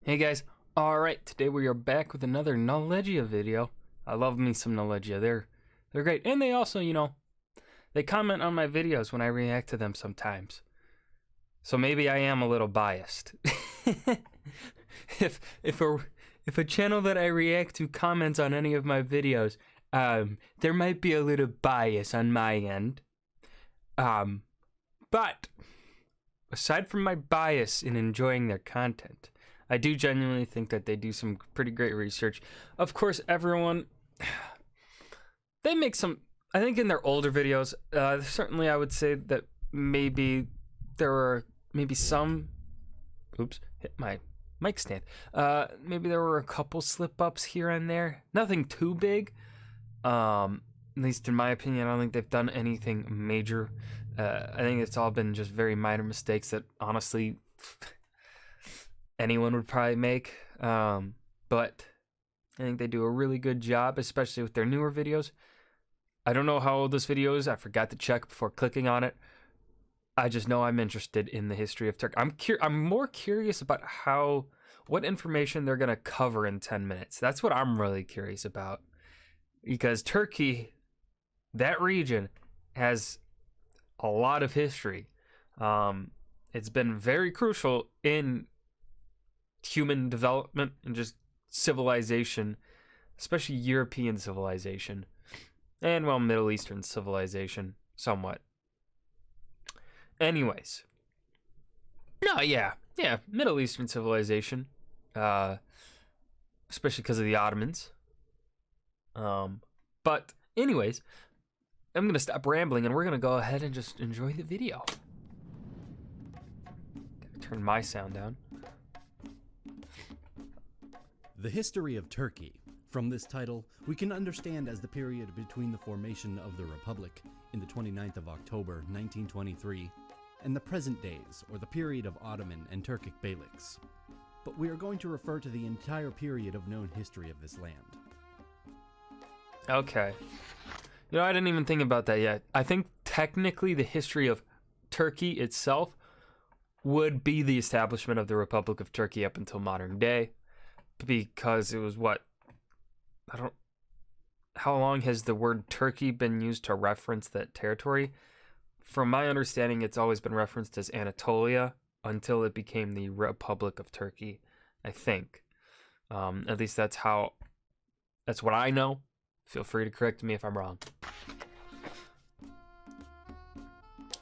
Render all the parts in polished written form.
Hey guys, alright, today we are back with another Knowledgia video. I love me some Knowledgia, they're great. And they also, they comment on my videos when I react to them sometimes. So maybe I am a little biased. If a channel that I react to comments on any of my videos, there might be a little bias on my end. But aside from my bias in enjoying their content, I do genuinely think that they do some pretty great research. Of course, everyone, they make some, I think in their older videos, certainly I would say that maybe there were some, oops, hit my mic stand. Maybe there were a couple slip-ups here and there. Nothing too big. At least in my opinion, I don't think they've done anything major. I think it's all been just very minor mistakes that honestly anyone would probably make, but I think they do a really good job, especially with their newer videos. I don't know how old this video is. I forgot to check before clicking on it. I just know I'm interested in the history of Turkey. I'm more curious about what information they're gonna cover in 10 minutes. That's what I'm really curious about, because Turkey, that region, has a lot of history. It's been very crucial in human development and just civilization, especially European civilization, and well, Middle Eastern civilization somewhat. Anyways, no, yeah, Middle Eastern civilization, especially because of the Ottomans. But anyways, I'm gonna stop rambling and we're gonna go ahead and just enjoy the video. Turn my sound down. The history of Turkey. From this title, we can understand as the period between the formation of the Republic in the 29th of October 1923 and the present days, or the period of Ottoman and Turkic beyliks. But we are going to refer to the entire period of known history of this land. Okay. I didn't even think about that yet. I think technically the history of Turkey itself would be the establishment of the Republic of Turkey up until modern day. Because it was how long has the word Turkey been used to reference that territory? From my understanding, it's always been referenced as Anatolia until it became the Republic of Turkey, I think. At least that's what I know. Feel free to correct me if I'm wrong.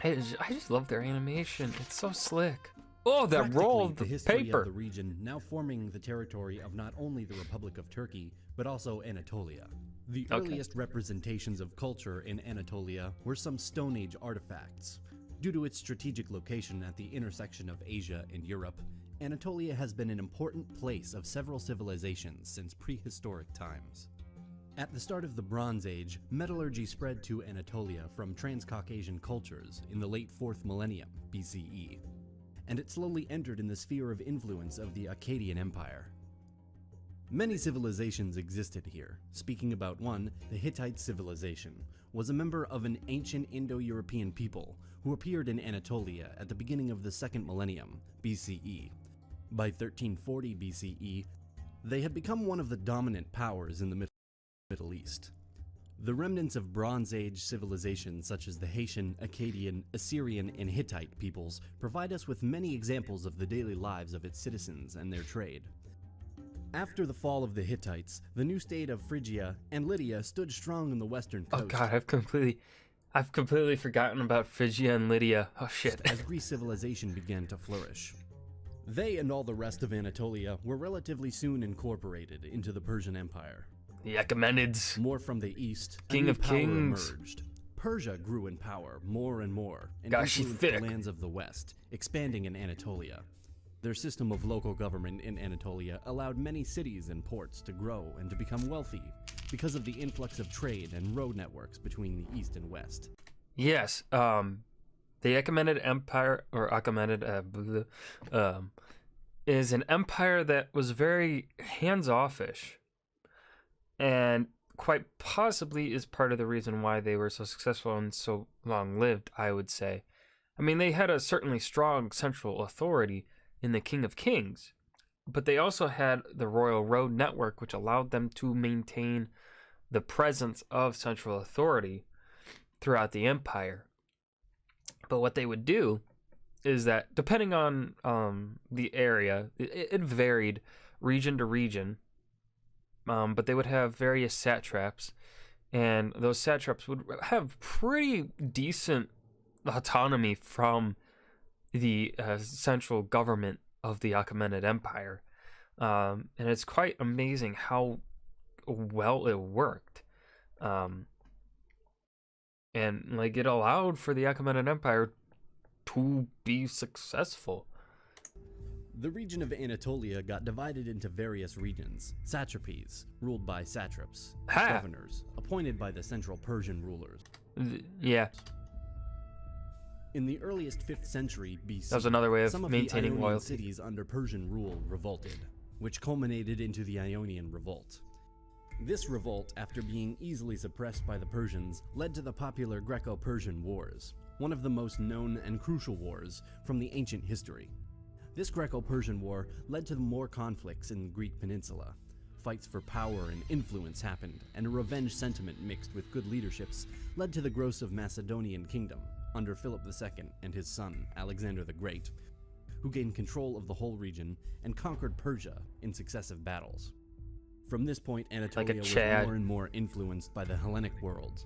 I just love their animation. It's so slick. Oh, that roll of the history paper. Of the region now forming the territory of not only the Republic of Turkey, but also Anatolia. The earliest representations of culture in Anatolia were some Stone Age artifacts. Due to its strategic location at the intersection of Asia and Europe, Anatolia has been an important place of several civilizations since prehistoric times. At the start of the Bronze Age, metallurgy spread to Anatolia from Transcaucasian cultures in the late 4th millennium BCE. And it slowly entered in the sphere of influence of the Akkadian Empire. Many civilizations existed here. Speaking about one, the Hittite civilization was a member of an ancient Indo-European people who appeared in Anatolia at the beginning of the 2nd millennium BCE. By 1340 BCE, they had become one of the dominant powers in the Middle East. The remnants of Bronze Age civilizations such as the Haitian, Akkadian, Assyrian, and Hittite peoples provide us with many examples of the daily lives of its citizens and their trade. After the fall of the Hittites, the new state of Phrygia and Lydia stood strong on the western coast. Oh god, I've completely forgotten about Phrygia and Lydia. Oh shit. As Greek civilization began to flourish. They and all the rest of Anatolia were relatively soon incorporated into the Persian Empire. The Achaemenids. More from the east, King of Kings. emerged. Persia grew in power more and more, and Gosh, she's influenced thick. the lands of the west, expanding in Anatolia. Their system of local government in Anatolia allowed many cities and ports to grow and to become wealthy because of the influx of trade and road networks between the east and west. Yes, the Achaemenid Empire, or Achaemenid, is an empire that was very hands-offish, and quite possibly is part of the reason why they were so successful and so long-lived, I would say. I mean, they had a certainly strong central authority in the King of Kings, but they also had the royal road network, which allowed them to maintain the presence of central authority throughout the empire. But what they would do is that, depending on the area, it varied region to region, but they would have various satraps, and those satraps would have pretty decent autonomy from the central government of the Achaemenid Empire. And it's quite amazing how well it worked. And like, it allowed for the Achaemenid Empire to be successful. The region of Anatolia got divided into various regions, satrapies, ruled by satraps, governors, appointed by the central Persian rulers. Yeah. In the earliest 5th century BC, that was another way of some maintaining of the Ionian loyalty. cities under Persian rule revolted, which culminated into the Ionian Revolt. This revolt, after being easily suppressed by the Persians, led to the popular Greco-Persian Wars, one of the most known and crucial wars from the ancient history. This Greco-Persian War led to more conflicts in the Greek peninsula. Fights for power and influence happened, and a revenge sentiment mixed with good leaderships led to the growth of Macedonian kingdom under Philip II and his son, Alexander the Great, who gained control of the whole region and conquered Persia in successive battles. From this point, Anatolia was more and more influenced by the Hellenic world.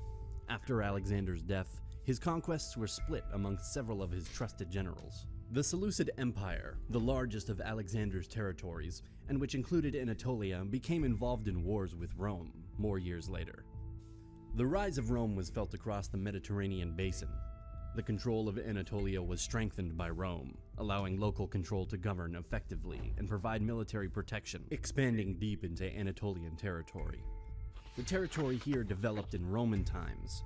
After Alexander's death, his conquests were split amongst several of his trusted generals. The Seleucid Empire, the largest of Alexander's territories, and which included Anatolia, became involved in wars with Rome more years later. The rise of Rome was felt across the Mediterranean basin. The control of Anatolia was strengthened by Rome, allowing local control to govern effectively and provide military protection, expanding deep into Anatolian territory. The territory here developed in Roman times.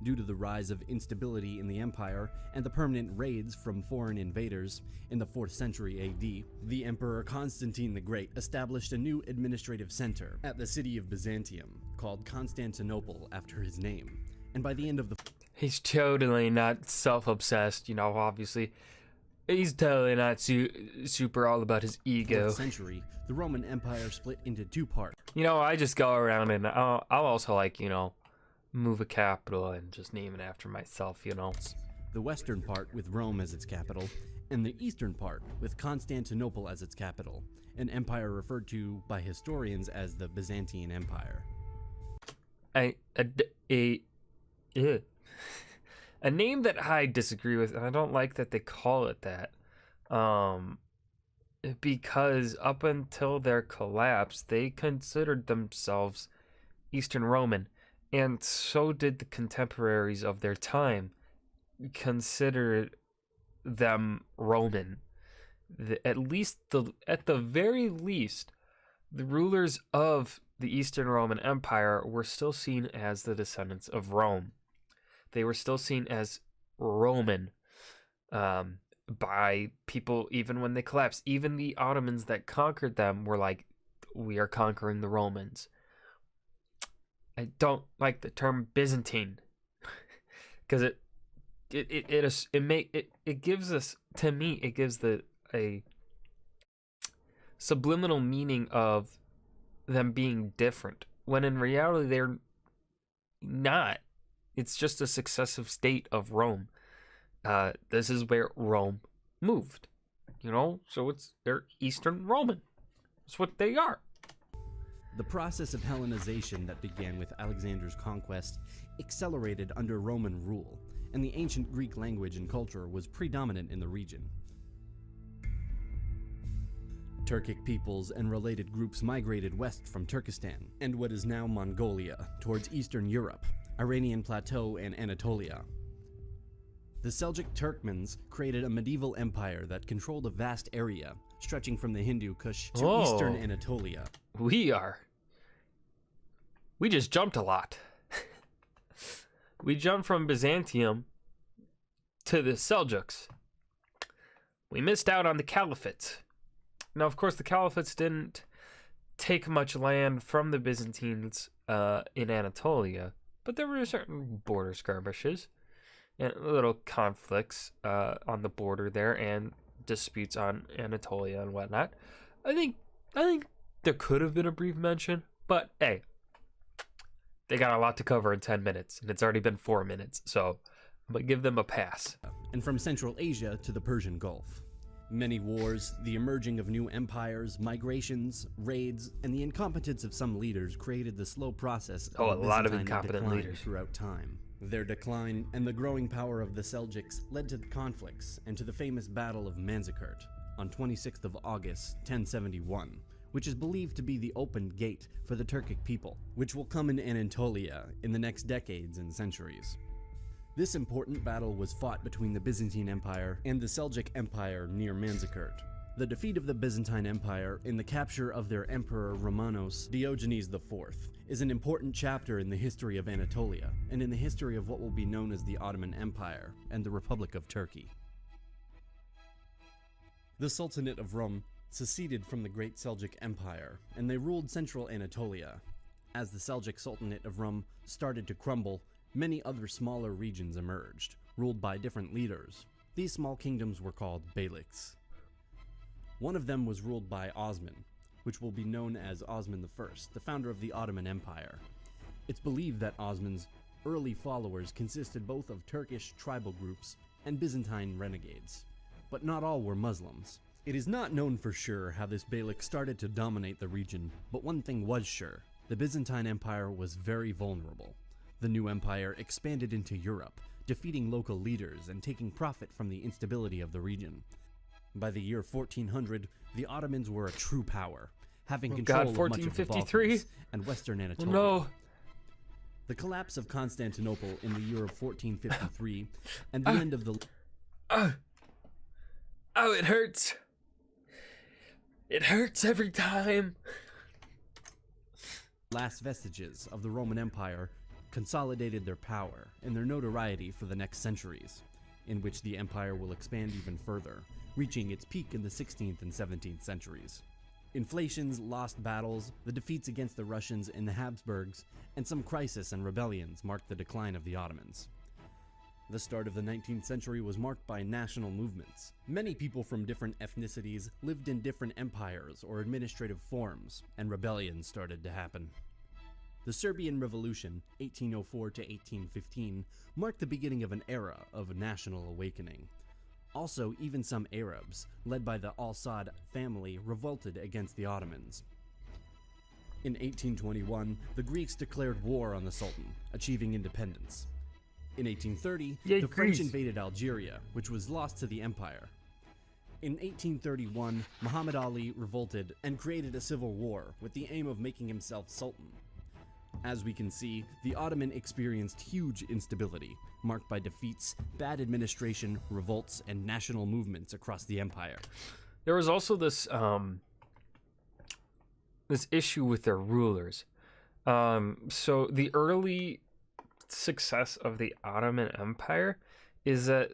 Due to the rise of instability in the empire and the permanent raids from foreign invaders in the 4th century AD, the Emperor Constantine the Great established a new administrative center at the city of Byzantium, called Constantinople after his name. And by the end of the... He's totally not self-obsessed, obviously. He's totally not super all about his ego. 4th century, the Roman Empire split into 2 parts. I just go around and I'll also, move a capital and just name it after myself, The western part with Rome as its capital, and the eastern part with Constantinople as its capital, an empire referred to by historians as the Byzantine Empire. A name that I disagree with, and I don't like that they call it that, because up until their collapse, they considered themselves Eastern Roman, and so did the contemporaries of their time consider them Roman. At the very least, the rulers of the Eastern Roman Empire were still seen as the descendants of Rome. They were still seen as Roman by people even when they collapsed. Even the Ottomans that conquered them were like, we are conquering the Romans. I don't like the term Byzantine because it gives us, to me, it gives a subliminal meaning of them being different, when in reality they're not. It's just a successive state of Rome. This is where Rome moved, so they're Eastern Roman. That's what they are. The process of Hellenization that began with Alexander's conquest accelerated under Roman rule, and the ancient Greek language and culture was predominant in the region. Turkic peoples and related groups migrated west from Turkestan and what is now Mongolia towards Eastern Europe, Iranian Plateau, and Anatolia. The Seljuk Turkmens created a medieval empire that controlled a vast area stretching from the Hindu Kush to Eastern Anatolia. We just jumped a lot. We jumped from Byzantium to the Seljuks. We missed out on the Caliphates. Now, of course, the Caliphates didn't take much land from the Byzantines in Anatolia, but there were certain border skirmishes and little conflicts on the border there, and disputes on Anatolia and whatnot. I think there could have been a brief mention, but hey, they got a lot to cover in 10 minutes, and it's already been 4 minutes, so I'm gonna give them a pass. And from Central Asia to the Persian Gulf. Many wars, the emerging of new empires, migrations, raids, and the incompetence of some leaders created the slow process of a lot of Byzantine incompetent decline leaders throughout time. Their decline and the growing power of the Seljuks led to the conflicts and to the famous Battle of Manzikert on 26th of August, 1071, which is believed to be the open gate for the Turkic people, which will come in Anatolia in the next decades and centuries. This important battle was fought between the Byzantine Empire and the Seljuk Empire near Manzikert. The defeat of the Byzantine Empire in the capture of their emperor Romanos Diogenes IV is an important chapter in the history of Anatolia and in the history of what will be known as the Ottoman Empire and the Republic of Turkey. The Sultanate of Rum seceded from the Great Seljuk Empire, and they ruled central Anatolia. As the Seljuk Sultanate of Rum started to crumble, many other smaller regions emerged, ruled by different leaders. These small kingdoms were called beyliks. One of them was ruled by Osman, which will be known as Osman I, the founder of the Ottoman Empire. It's believed that Osman's early followers consisted both of Turkish tribal groups and Byzantine renegades, but not all were Muslims. It is not known for sure how this beylik started to dominate the region, but one thing was sure: the Byzantine Empire was very vulnerable. The new empire expanded into Europe, defeating local leaders and taking profit from the instability of the region. By the year 1400, the Ottomans were a true power, having control of much of the Balkans and western Anatolia. No. The collapse of Constantinople in the year of 1453 and the end of the... Oh, it hurts. It hurts every time. Last vestiges of the Roman Empire consolidated their power and their notoriety for the next centuries, in which the empire will expand even further, reaching its peak in the 16th and 17th centuries. Inflations, lost battles, the defeats against the Russians and the Habsburgs, and some crises and rebellions marked the decline of the Ottomans. The start of the 19th century was marked by national movements. Many people from different ethnicities lived in different empires or administrative forms, and rebellions started to happen. The Serbian Revolution, 1804 to 1815, marked the beginning of an era of national awakening. Also, even some Arabs, led by the Al-Saud family, revolted against the Ottomans. In 1821, the Greeks declared war on the Sultan, achieving independence. In 1830, the French invaded Algeria, which was lost to the empire. In 1831, Muhammad Ali revolted and created a civil war with the aim of making himself Sultan. As we can see, the Ottoman experienced huge instability, marked by defeats, bad administration, revolts, and national movements across the empire. There was also this this issue with their rulers. So the early success of the Ottoman Empire is that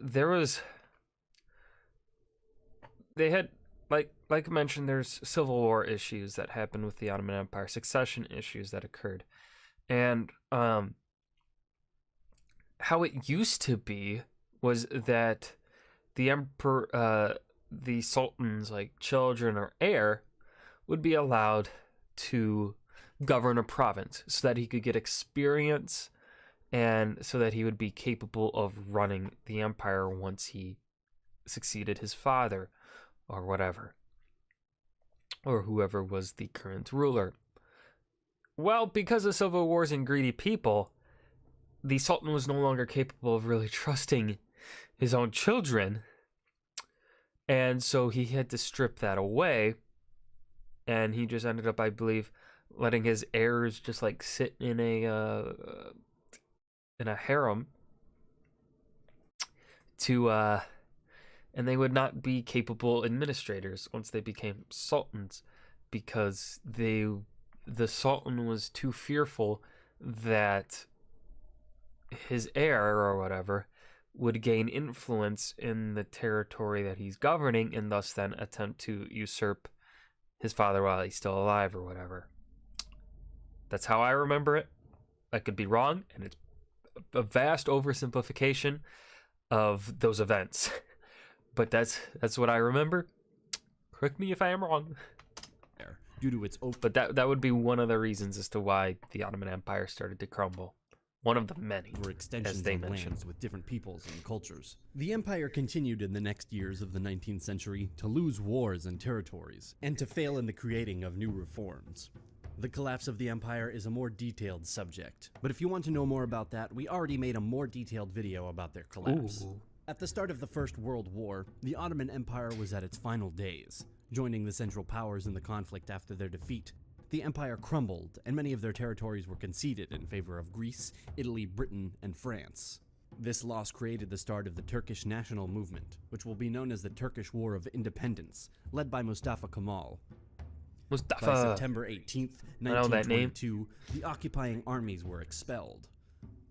they had, like I mentioned, there's civil war issues that happened with the Ottoman Empire, succession issues that occurred. And how it used to be was that the emperor, the sultan's like children or heir would be allowed to govern a province so that he could get experience and so that he would be capable of running the empire once he succeeded his father or whatever, or whoever was the current ruler. Well, because of civil wars and greedy people, the Sultan was no longer capable of really trusting his own children, and so he had to strip that away, and he just ended up, I believe, letting his heirs just like sit in a harem to and they would not be capable administrators once they became sultans, because the Sultan was too fearful that his heir or whatever would gain influence in the territory that he's governing and thus then attempt to usurp his father while he's still alive or whatever. That's how I remember it. I could be wrong, and it's a vast oversimplification of those events. but that's what I remember. Correct me if I am wrong. Due to its But that would be one of the reasons as to why the Ottoman Empire started to crumble. One of the many, extensions as they of mentioned. lands with different peoples and cultures. The empire continued in the next years of the 19th century to lose wars and territories, and to fail in the creating of new reforms. The collapse of the empire is a more detailed subject, but if you want to know more about that, we already made a more detailed video about their collapse. Ooh. At the start of the First World War, the Ottoman Empire was at its final days, joining the Central Powers in the conflict after their defeat. The empire crumbled, and many of their territories were conceded in favor of Greece, Italy, Britain, and France. This loss created the start of the Turkish national movement, which will be known as the Turkish War of Independence, led by Mustafa Kemal. Mustafa. By September 18th, I know that name. 1922, the occupying armies were expelled.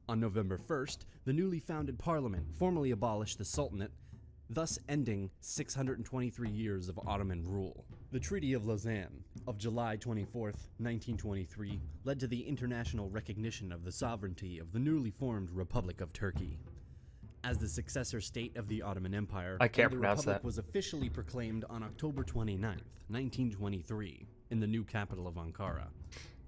On November 1st, the newly founded parliament formally abolished the Sultanate, thus ending 623 years of Ottoman rule. The Treaty of Lausanne of July 24th, 1923, led to the international recognition of the sovereignty of the newly formed Republic of Turkey. As the successor state of the Ottoman Empire, I can't the pronounce Republic that. was officially proclaimed on October 29th, 1923, in the new capital of Ankara.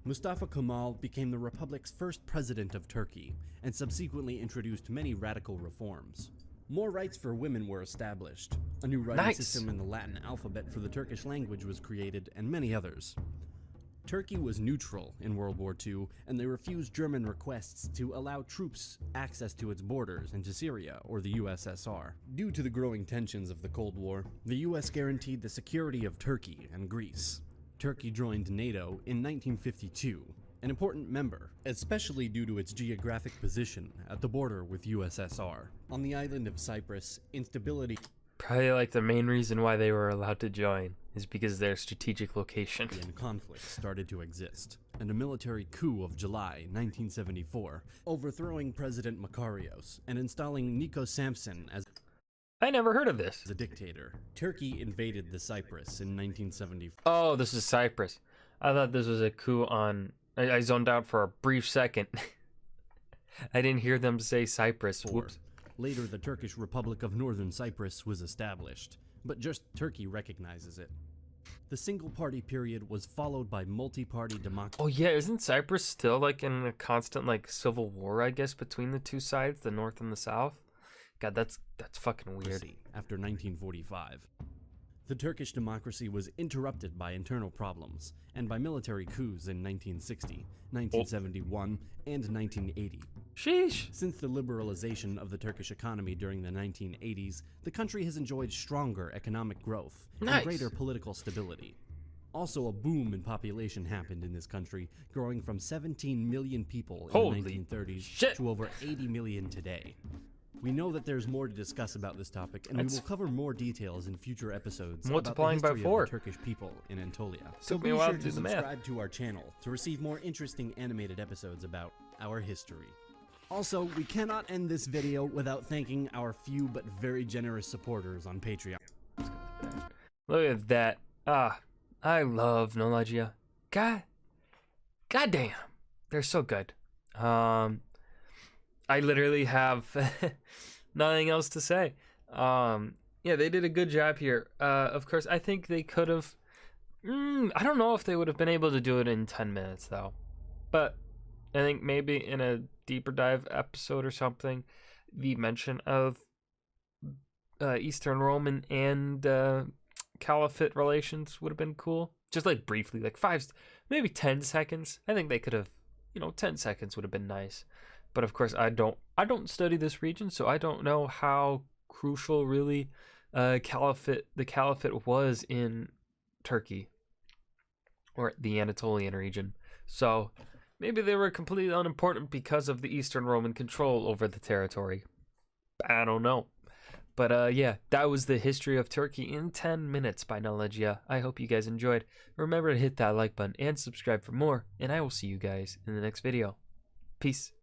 Mustafa Kemal became the Republic's first president of Turkey, and subsequently introduced many radical reforms. More rights for women were established, a new writing Nice. system in the Latin alphabet for the Turkish language was created, and many others. Turkey was neutral in World War II, and they refused German requests to allow troops access to its borders into Syria or the USSR. Due to the growing tensions of the Cold War, the US guaranteed the security of Turkey and Greece. Turkey joined NATO in 1952, an important member, especially due to its geographic position at the border with USSR. On the island of Cyprus, instability Probably like the main reason why they were allowed to join is because of their strategic location. and conflict started to exist, and a military coup of July 1974, overthrowing President Makarios and installing Nico Samson as I never heard of this. a dictator. Turkey invaded the Cyprus in 1974. Oh, this is Cyprus. I thought this was a coup on... I zoned out for a brief second. I didn't hear them say Cyprus. Whoops. Later, the Turkish Republic of Northern Cyprus was established, but just Turkey recognizes it. The single-party period was followed by multi-party democracy. Oh yeah, isn't Cyprus still like in a constant like civil war, I guess, between the two sides, the north and the south? God, that's fucking weird. After 1945. The Turkish democracy was interrupted by internal problems and by military coups in 1960, 1971, and 1980. Sheesh. Since the liberalization of the Turkish economy during the 1980s, the country has enjoyed stronger economic growth Nice. and greater political stability. Also, a boom in population happened in this country, growing from 17 million people in Holy the 1930s shit. to over 80 million today. We know that there's more to discuss about this topic, and That's- we will cover more details in future episodes Multiplying about by the history 4. of the Turkish people in Anatolia. So Took be me a while sure to to do the math. subscribe to our channel to receive more interesting animated episodes about our history. Also, we cannot end this video without thanking our few but very generous supporters on Patreon. Look at that. I love Knowledgia. God damn. They're so good. I literally have nothing else to say. Yeah, they did a good job here. Of course, I think they could have... I don't know if they would have been able to do it in 10 minutes, though. But I think maybe in a deeper dive episode or something, the mention of Eastern Roman and Caliphate relations would have been cool. Just like briefly, like maybe 10 seconds. I think they could have, 10 seconds would have been nice. But of course, I don't study this region, so I don't know how crucial really the caliphate was in Turkey or the Anatolian region. So maybe they were completely unimportant because of the Eastern Roman control over the territory. I don't know. But yeah, that was the history of Turkey in 10 minutes by Knowledgia. I hope you guys enjoyed. Remember to hit that like button and subscribe for more, and I will see you guys in the next video. Peace.